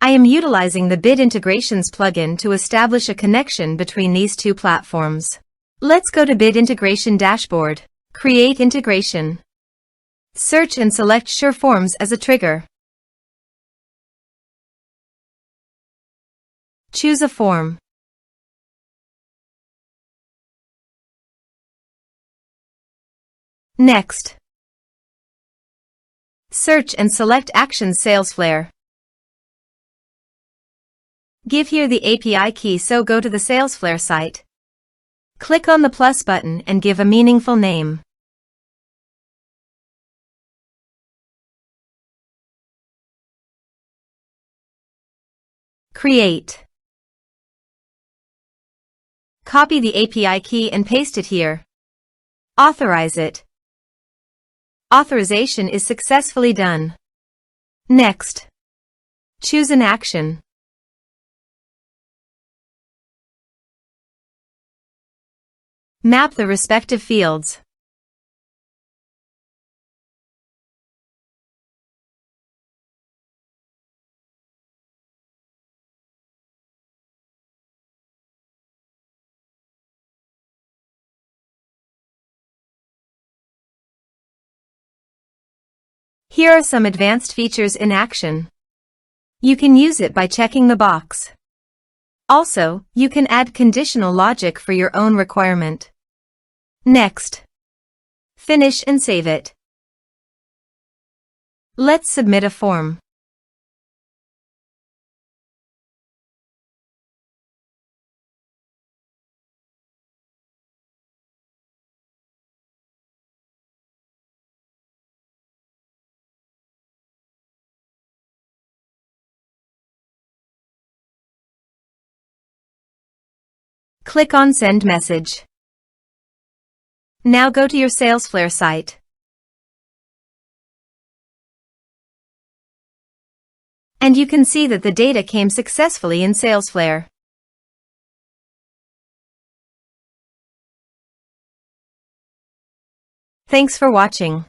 I am utilizing the Bit Integrations plugin to establish a connection between these two platforms. Let's go to Bit Integration Dashboard. Create integration. Search and select SureForms as a trigger. Choose a form. Next, search and select Actions Salesflare. Give here the API key, so go to the Salesflare site. Click on the plus button and give a meaningful name. Create. Copy the API key and paste it here. Authorize it. Authorization is successfully done. Next, choose an action. Map the respective fields. Here are some advanced features in action. You can use it by checking the box. Also, you can add conditional logic for your own requirement. Next, finish and save it. Let's submit a form. Click on Send Message. Now go to your Salesflare site. And you can see that the data came successfully in Salesflare. Thanks for watching.